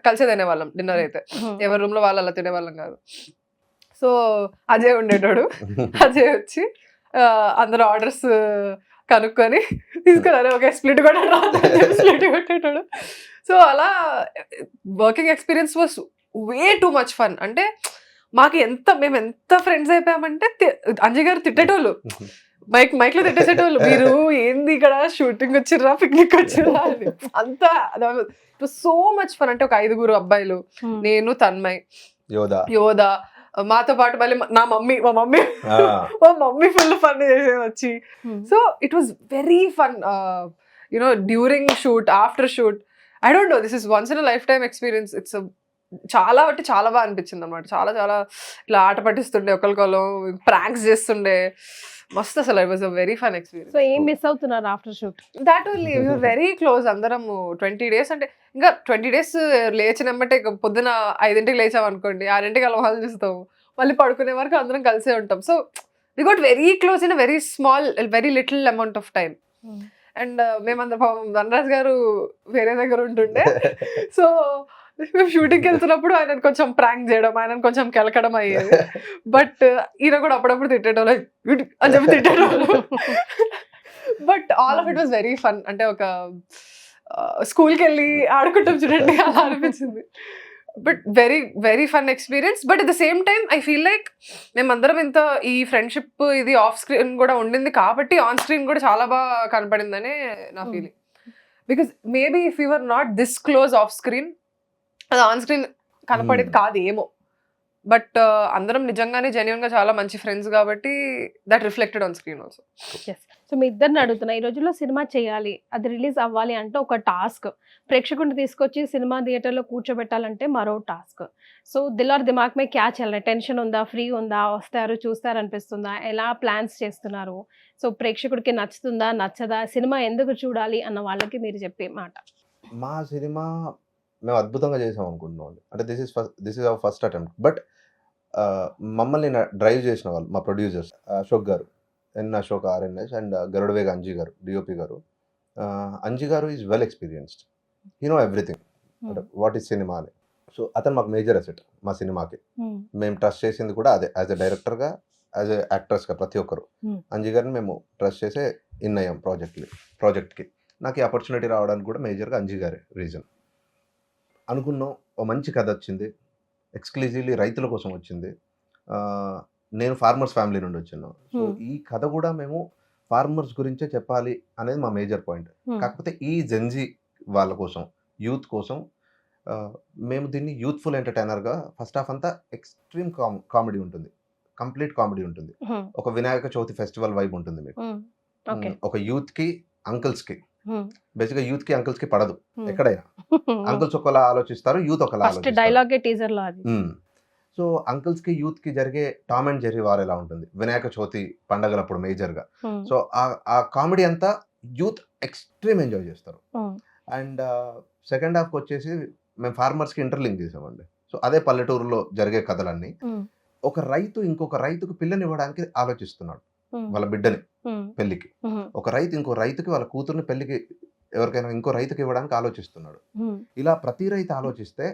S3: కలిసే తినేవాళ్ళం డిన్నర్ అయితే. ఎవరి రూమ్లో వాళ్ళు అలా తినేవాళ్ళం కాదు. సో అజయ్ ఉండేటోడు. అజయ్ వచ్చి అందరూ ఆర్డర్స్ కనుక్కొని తీసుకున్నారు. ఒక స్ప్లిట్ కూడా స్ప్లిట్ కొట్టేటోడు. సో అలా working experience was way too much fun. అంటే మేము ఎంత ఫ్రెండ్స్ అయిపోయామంటే అంజయ్ గారు తిట్టేటోళ్ళు, మైక్ లో తిట్టేసేటోళ్ళు, మీరు ఏంది ఇక్కడ షూటింగ్ వచ్చిర్రా పిక్నిక్ వచ్చిర్రా అని. అంతా it was so much fun. అంటే ఒక 5 అబ్బాయిలు, నేను, తన్మయ్, యోధ, మాతో పాటు మళ్ళీ మా మమ్మీ ఫుల్ ఫన్ చేసేది వచ్చి. So it was very fun you know during shoot, after shoot. I don't know, this is once in a life time experience. It's చాలా బాగా అనిపించింది అనమాట. చాలా ఇలా ఆట పట్టిస్తుండే, ఒకరికొకరు ప్రాంక్స్ చేస్తుండే, మస్తు అసలు. It was a very fun experience.
S2: So ఏం మిస్ అవుతున్నారు after shoot?
S3: That only we were very close అందరము. 20 days అంటే ఇంకా 20 days లేచినమ్మంటే పొద్దున 5ంటికి లేచాం అనుకోండి, 6ంటికి అలా వాళ్ళు చూస్తాము, మళ్ళీ పడుకునే వరకు అందరం కలిసే ఉంటాం. So we got very close in a very small, very little amount of time. And మేమందరం, ధనరాజ్ గారు వేరే దగ్గర ఉంటుండే. సో మేము షూటింగ్కి వెళ్తున్నప్పుడు ఆయన కొంచెం ప్రాంక్ చేయడం, ఆయన కొంచెం కెలకడం అయ్యేది. బట్ ఈయన కూడా అప్పుడప్పుడు తిట్టేటోళ్ళు అని చెప్పి తిట్టేటోళ్ళు. But all of it was very fun. అంటే ఒక స్కూల్కి వెళ్ళి ఆడుకుంటాం చూడండి, అలా అనిపించింది. But very fun experience. But at the same time I feel like మేమందరం ఇంత ఈ ఫ్రెండ్షిప్ ఇది ఆఫ్ స్క్రీన్ కూడా ఉండింది కాబట్టి ఆన్ స్క్రీన్ కూడా చాలా బాగా కనపడిందనే నా feeling. Because maybe if you are not this close of screen, అది ఆన్ స్క్రీన్ కనపడేది కాదు ఏమో. బట్ అందరం నిజంగానే జెన్యున్ గా చాలా మంచి ఫ్రెండ్స్ కాబట్టి that reflected on screen also.
S2: So మీ ఇద్దరిని అడుగుతున్నా, ఈ రోజుల్లో సినిమా చేయాలి, అది రిలీజ్ అవ్వాలి అంటే ఒక టాస్క్, ప్రేక్షకుడిని తీసుకొచ్చి సినిమా థియేటర్లో కూర్చోబెట్టాలంటే మరో టాస్క్. సో దిల్ ఆర్ దిమాగ్ మే క్యా చల్, టెన్షన్ ఉందా, ఫ్రీ ఉందా, వస్తారు చూస్తారు అనిపిస్తుందా, ఎలా ప్లాన్స్ చేస్తున్నారు? సో ప్రేక్షకుడికి నచ్చుతుందా నచ్చదా, సినిమా ఎందుకు చూడాలి అన్న వాళ్ళకి మీరు చెప్పే మాట.
S4: మా సినిమా మేము అద్భుతంగా చేసాం అనుకుంటున్నాం. అంటే this is our first attempt. But మమ్మల్ని డ్రైవ్ చేసిన వాళ్ళు మా producers, Ashok garu, Ashok RNS, and Garudavega Anji గారు, DOP గారు. అంజీ గారు is well experienced, you know everything what is cinema అని. సో అతను మాకు మేజర్ అసెట్ మా సినిమాకి. మేము ట్రస్ట్ చేసింది కూడా అదే, యాజ్ ఎ డైరెక్టర్గా, యాజ్ ఎ యాక్టర్స్గా ప్రతి ఒక్కరు అంజీ గారిని మేము ట్రస్ట్ చేసే ఇన్ అయ్యాం ప్రాజెక్ట్కి. నాకు ఈ ఆపర్చునిటీ రావడానికి కూడా మేజర్గా అంజీ గారే రీజన్. అనుకున్నాం, ఓ మంచి కథ వచ్చింది, ఎక్స్క్లూజివ్లీ రైతుల కోసం వచ్చింది. నేను ఫార్మర్స్ ఫ్యామిలీ నుండి వచ్చాను. సో ఈ కథ కూడా మేము ఫార్మర్స్ గురించే చెప్పాలి అనేది మా మేజర్ పాయింట్. కాకపోతే ఈ జెన్జీ వాళ్ళ కోసం, యూత్ కోసం మేము దీన్ని యూత్ఫుల్ ఎంటర్టైనర్గా, ఫస్ట్ హాఫ్ అంతా ఎక్స్ట్రీమ్ కామెడీ ఉంటుంది, కంప్లీట్ కామెడీ ఉంటుంది. ఒక వినాయక చవితి ఫెస్టివల్ వైబ్ ఉంటుంది మీకు. ఒక యూత్కి, అంకుల్స్కి, బేసిక్గా యూత్ కి అంకుల్స్ కి పడదు ఎక్కడైనా. అంకుల్స్ ఒకలా ఆలోచిస్తారు, యూత్ ఒకలా ఆలోచిస్తారు. సో అంకుల్స్ కి యూత్ కి జరిగే టామ్ అండ్ జెర్రీ వార్ ఎలా ఉంటుంది వినాయక చవితి పండగలప్పుడు మేజర్ గా. సో ఆ కామెడీ అంతా యూత్ ఎక్స్ట్రీమ్ ఎంజాయ్ చేస్తారు. అండ్ సెకండ్ హాఫ్ వచ్చేసి మేము ఫార్మర్స్ కి ఇంటర్లింక్ చేసామండి. సో అదే పల్లెటూరులో జరిగే కథలన్నీ. ఒక రైతు ఇంకొక రైతుకు పిల్లని ఇవ్వడానికి ఆలోచిస్తున్నాడు, వాళ్ళ బిడ్డని పెళ్లికి. ఒక రైతు ఇంకో రైతుకి వాళ్ళ కూతుర్ని పెళ్లికి, ఎవరికైనా ఇంకో రైతుకి ఇవ్వడానికి ఆలోచిస్తున్నాడు. ఇలా ప్రతి రైతు ఆలోచిస్తే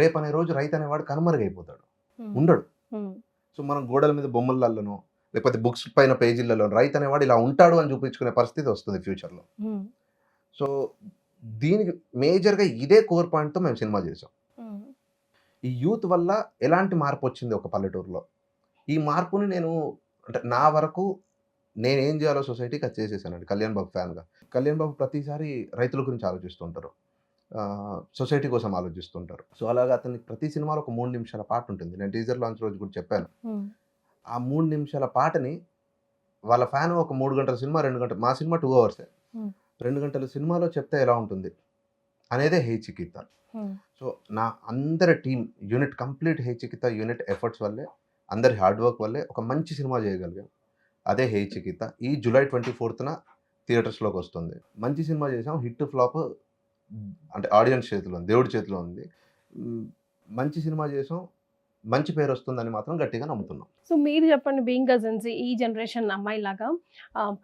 S4: రేపు అనే రోజు రైతు అనేవాడు కనుమరుగైపోతాడు, ఉండడు. సో మనం గోడల మీద బొమ్మలలోనో లేకపోతే బుక్స్ పైన పేజీలలో రైతు అనేవాడు ఇలా ఉంటాడు అని చూపించుకునే పరిస్థితి వస్తుంది ఫ్యూచర్లో. సో దీనికి మేజర్గా ఇదే కోర్ పాయింట్తో మేము సినిమా చేసాం. ఈ యూత్ వల్ల ఎలాంటి మార్పు వచ్చింది ఒక పల్లెటూరులో, ఈ మార్పుని నేను అంటే నా వరకు నేనేం చేయాలో సొసైటీకి అది చేసేసానండి. కళ్యాణ్ బాబు ఫ్యాన్గా. కళ్యాణ్ బాబు ప్రతిసారి రైతుల గురించి ఆలోచిస్తుంటారు, సొసైటీ కోసం ఆలోచిస్తుంటారు. సో అలాగా అతనికి ప్రతి సినిమాలో ఒక 3 నిమిషాల పాట ఉంటుంది. నేను టీజర్ లాంచ్ రోజు కూడా చెప్పాను. ఆ 3 నిమిషాల పాటని వాళ్ళ ఫ్యాన్ ఒక 3 గంటల సినిమా, 2 గంటలు, మా సినిమా 2 hours, 2 గంటల సినిమాలో చెప్తే ఎలా ఉంటుంది అనేదే హే చికిత్స. సో నా అందరి టీం యూనిట్, కంప్లీట్ హే చికిత్స యూనిట్ ఎఫర్ట్స్ వల్లే, అందరి హార్డ్ వర్క్ వల్లే ఒక మంచి సినిమా చేయగలిగాం. అదే హే చికిత్స. ఈ July 24th థియేటర్స్లోకి వస్తుంది. మంచి సినిమా చేసాం. హిట్ ఫ్లాప్ అంటే ఆడియన్స్ చేతిలో ఉంది, దేవుడి చేతిలో ఉంది. మంచి సినిమా చేసాం, మంచి పేరు వస్తుందని మాత్రం గట్టిగా నమ్ముతున్నాం.
S2: సో మీరు చెప్పండి, బీయింగ్ కజిన్స్, ఈ జనరేషన్ అమ్మాయి లాగా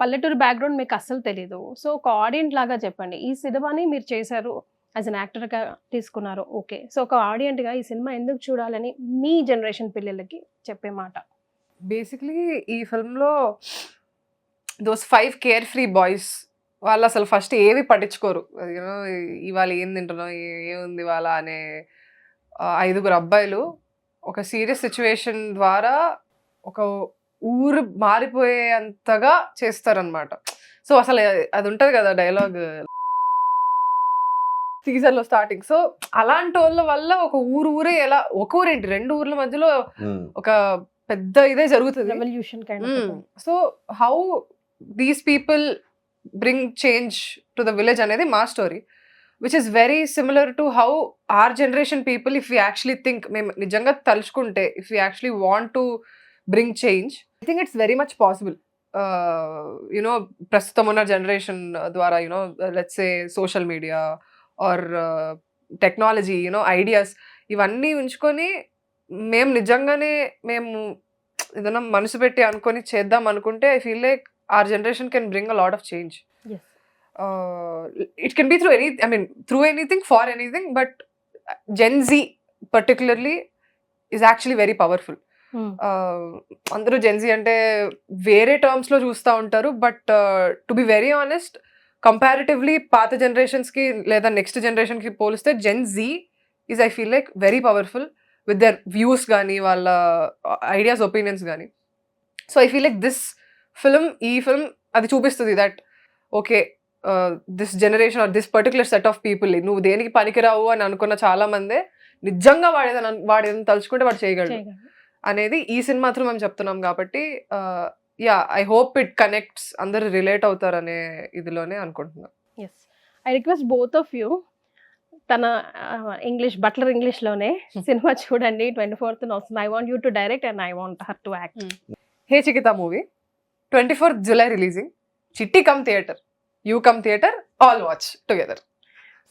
S2: పల్లెటూరు బ్యాక్గ్రౌండ్ మీకు అస్సలు తెలియదు. సో ఒక ఆడియన్స్ లాగా చెప్పండి, ఈ సినిమాని మీరు చేశారు, యాజ్ అన్ యాక్టర్గా తీసుకున్నారు, ఓకే. సో ఒక ఆడియన్స్గా ఈ సినిమా ఎందుకు చూడాలని మీ జనరేషన్ పిల్లలకి చెప్పే మాట.
S3: బేసిక్లీ ఈ ఫిల్మ్లో దోస్ 5 కేర్ ఫ్రీ బాయ్స్ వాళ్ళు అసలు ఫస్ట్ ఏవి పట్టించుకోరు. యూనో ఇవాళ ఏం తింటున్నాం, ఏముంది ఇవాళ అనే 5 అబ్బాయిలు ఒక సీరియస్ సిచ్యువేషన్ ద్వారా ఒక ఊరు మారిపోయేంతగా చేస్తారనమాట. సో అసలు అది ఉంటుంది కదా డైలాగ్ సీజన్లో స్టార్టింగ్. సో అలాంటి వాళ్ళ వల్ల ఒక ఊరే ఎలా, ఒక ఊరేంటి 2 ఊర్ల మధ్యలో ఒక పెద్ద ఇదే జరుగుతుంది,
S2: revolution kind.
S3: So how these people bring change to the village అనేది మా story, which is very similar to how our generation people, if you actually think, మేము నిజంగా తలుచుకుంటే, if you actually want to bring change, I think it's very much possible. You know ప్రస్తుతం ఉన్న generation ద్వారా, you know let's say social media or technology, you know ideas ఇవన్నీ ఉంచుకొని మేము నిజంగానే మేము ఏదైనా మనసు పెట్టి అనుకొని చేద్దాం అనుకుంటే, I feel like our generation can bring a lot of change.
S2: Yes.
S3: It can be through through anything, for anything, but Gen Z particularly is actually very powerful. అందరూ Gen Z అంటే వేరే టర్మ్స్లో చూస్తూ ఉంటారు, but to be very honest, comparatively పాత జనరేషన్స్కి లేదా next జనరేషన్కి పోలిస్తే Gen Z is, I feel like, very powerful with their views కానీ వాళ్ళ ఐడియాస్, ఒపీనియన్స్ కానీ. సో ఐ ఫీల్ లైక్ ఈ ఫిల్మ్ అది చూపిస్తుంది that okay, this generation or this particular set of people, నువ్వు దేనికి పనికిరావు అని అనుకున్న చాలా మందే నిజంగా వాడేదని తలుచుకుంటే వాడు చేయగలడు అనేది ఈ సినిమా త్రూ మేము చెప్తున్నాం. కాబట్టి yeah, I hope it connects, అందరు రిలేట్ అవుతారు అనే ఇదిలోనే అనుకుంటున్నాను.
S2: Yes, I request both of you, తన ఇంగ్లీష్ బట్లర్ ఇంగ్లీష్లోనే సినిమా చూడండి. 24th వస్తుంది. I want you to direct and I want her to act.
S3: Hey Chikitha movie 24th July releasing. Chitti come theatre, you come theatre, all watch together.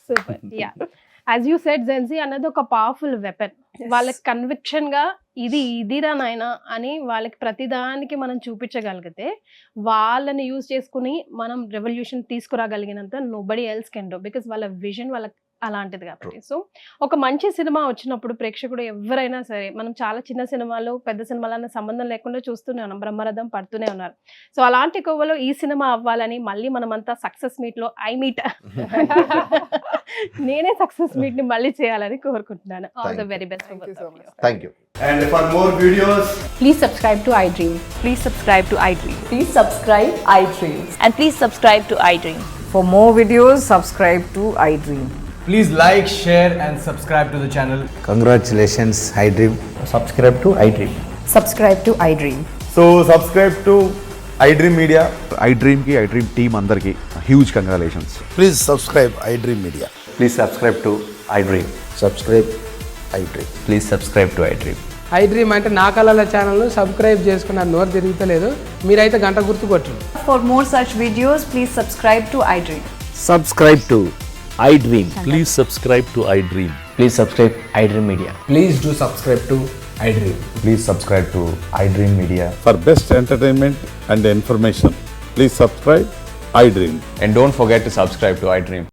S2: Super. Yeah, as you said, Gen Z అన్నది ఒక powerful weapon. వాళ్ళకి conviction గా ఇదిరా నాయన అని వాళ్ళకి ప్రతిదానికి మనం చూపించగలిగితే, వాళ్ళని యూజ్ చేసుకుని మనం రెవల్యూషన్ తీసుకురాగలిగినంత nobody else can do, because వాళ్ళ విజన్ వాళ్ళకి అలాంటిది కాబట్టి. సో ఒక మంచి సినిమా వచ్చినప్పుడు ప్రేక్షకుడు ఎవరైనా సరే, మనం చాలా చిన్న సినిమాలు పెద్ద సినిమాలు అన్న సంబంధం లేకుండా చూస్తూనే ఉన్నాం, బ్రహ్మరథం పడుతూనే ఉన్నారు. సో అలాంటి కొవ్వలో ఈ సినిమా అవ్వాలని మళ్ళీ మనమంతా సక్సెస్ మీట్ లో నేనే సక్సెస్ మీట్ ని మళ్ళీ చేయాలని కోరుకుంటున్నాను. All the very best.
S4: Thank you.
S5: And for more videos,
S6: Please subscribe to iDream.
S1: Please subscribe to iDream.
S6: Please subscribe iDream.
S1: And please subscribe to iDream.
S7: For more videos, subscribe to iDream.
S5: please like, share and subscribe to the channel.
S8: Congratulations, iDream. Subscribe to iDream.
S6: Subscribe to iDream.
S5: So subscribe to iDream Media.
S9: iDream team andarki huge congratulations.
S8: Please subscribe iDream Media.
S10: Please subscribe to iDream.
S8: Subscribe iDream.
S10: Please subscribe to iDream.
S7: iDream అంటే నా కళల ఛానల్ను subscribe చేసుకున్న నోరు తిరుగుతలేదు, మీరైతే గంట గుర్తు కొట్టండి.
S6: For more such videos, please subscribe to iDream.
S8: Subscribe to iDream.
S10: Please subscribe to iDream. Please subscribe iDream Media.
S5: Please do subscribe to iDream.
S10: Please subscribe to iDream Media.
S9: For best entertainment and information, please subscribe iDream.
S10: And don't forget to subscribe to iDream.